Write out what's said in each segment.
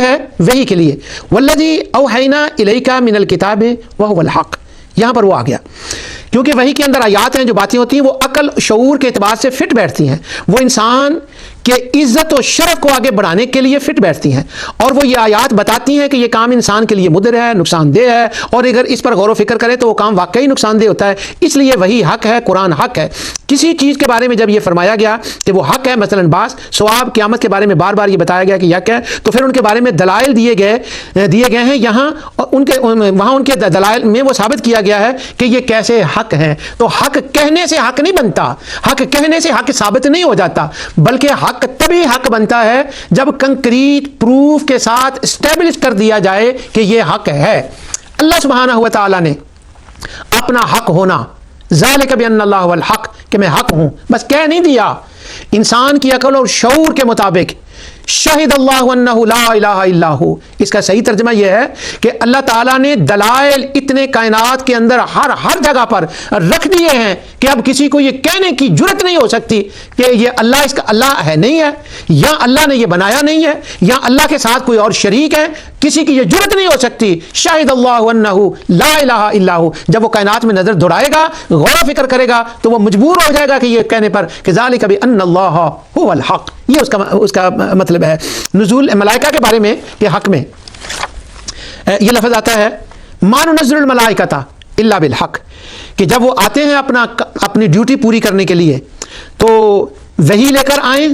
ہے وحی کے لیے، والذی اوحینا الیک من الکتاب وہو الحق، یہاں پر وہ آ گیا کیونکہ وحی کے اندر آیات ہیں، جو باتیں ہوتی ہیں وہ عقل شعور کے اعتبار سے فٹ بیٹھتی ہیں، وہ انسان کہ عزت و شرف کو آگے بڑھانے کے لیے فٹ بیٹھتی ہیں، اور وہ یہ آیات بتاتی ہیں کہ یہ کام انسان کے لیے مضر ہے، نقصان دہ ہے، اور اگر اس پر غور و فکر کرے تو وہ کام واقعی نقصان دہ ہوتا ہے۔ اس لیے وہی حق ہے، قرآن حق ہے۔ کسی چیز کے بارے میں جب یہ فرمایا گیا کہ وہ حق ہے، مثلا بعض ثواب قیامت کے بارے میں بار بار یہ بتایا گیا کہ حق ہے، تو پھر ان کے بارے میں دلائل دیے گئے ہیں یہاں، وہاں ان کے دلائل میں وہ ثابت کیا گیا ہے کہ یہ کیسے حق ہیں۔ تو حق کہنے سے حق نہیں بنتا، حق کہنے سے حق ثابت نہیں ہو جاتا، بلکہ حق تبھی حق بنتا ہے جب کنکریٹ پروف کے ساتھ اسٹیبلش کر دیا جائے کہ یہ حق ہے۔ اللہ سبحانہ و تعالی نے اپنا حق ہونا، ذالک بان اللہ هو الحق، کہ میں حق ہوں، بس کہہ نہیں دیا، انسان کی عقل اور شعور کے مطابق شہد اللہ انہ لا الہ الا ہو۔ اس کا صحیح ترجمہ یہ ہے کہ اللہ تعالیٰ نے دلائل اتنے کائنات کے اندر ہر جگہ پر رکھ دیے ہیں کہ اب کسی کو یہ کہنے کی جرت نہیں ہو سکتی کہ یہ اللہ، اس کا اللہ ہے نہیں ہے، یا اللہ نے یہ بنایا نہیں ہے، یا اللہ کے ساتھ کوئی اور شریک ہے، کسی کی یہ جرت نہیں ہو سکتی۔ شاہد اللہ انہ لا الہ الا ہو، جب وہ کائنات میں نظر دوڑائے گا، غور و فکر کرے گا، تو وہ مجبور ہو جائے گا کہ یہ کہنے پر کہ ذالک بان اللہ هو الحق، یہ اس کا مطلب ہے۔ نزول ملائکہ کے بارے میں کہ حق میں یہ لفظ آتا ہے ما ننزل الملائکۃ الا بالحق، کہ جب وہ آتے ہیں اپنی ڈیوٹی پوری کرنے کے لیے تو وحی لے کر آئیں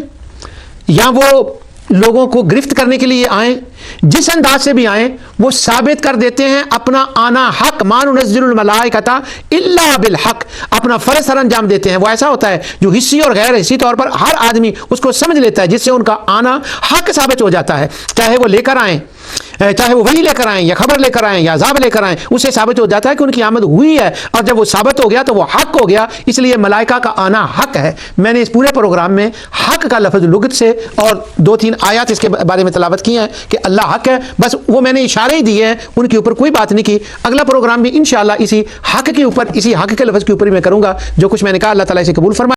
یا وہ لوگوں کو گرفت کرنے کے لیے آئیں، جس انداز سے بھی آئیں وہ ثابت کر دیتے ہیں اپنا آنا حق، ما ننزل الملائکۃ الا بالحق، اپنا فرض سر انجام دیتے ہیں۔ وہ ایسا ہوتا ہے جو حصی اور غیر حصی طور پر ہر آدمی اس کو سمجھ لیتا ہے، جس سے ان کا آنا حق ثابت ہو جاتا ہے، چاہے وہ لے کر آئیں، چاہے وہ وحی لے کر آئیں یا خبر لے کر آئیں یا عذاب لے کر آئیں، اسے ثابت ہو جاتا ہے کہ ان کی آمد ہوئی ہے، اور جب وہ ثابت ہو گیا تو وہ حق ہو گیا۔ اس لیے ملائکہ کا آنا حق ہے۔ میں نے اس پورے پروگرام میں حق کا لفظ لغت سے اور 2-3 آیات اس کے بارے میں تلاوت کی ہیں کہ اللہ حق ہے، بس وہ میں نے اشارے ہی دیے ہیں، ان کے اوپر کوئی بات نہیں کی۔ اگلا پروگرام بھی انشاءاللہ اسی حق کے اوپر، اسی حق کے لفظ کے اوپر ہی میں کروں گا۔ جو کچھ میں نے کہا اللہ تعالیٰ اسے قبول فرمائے۔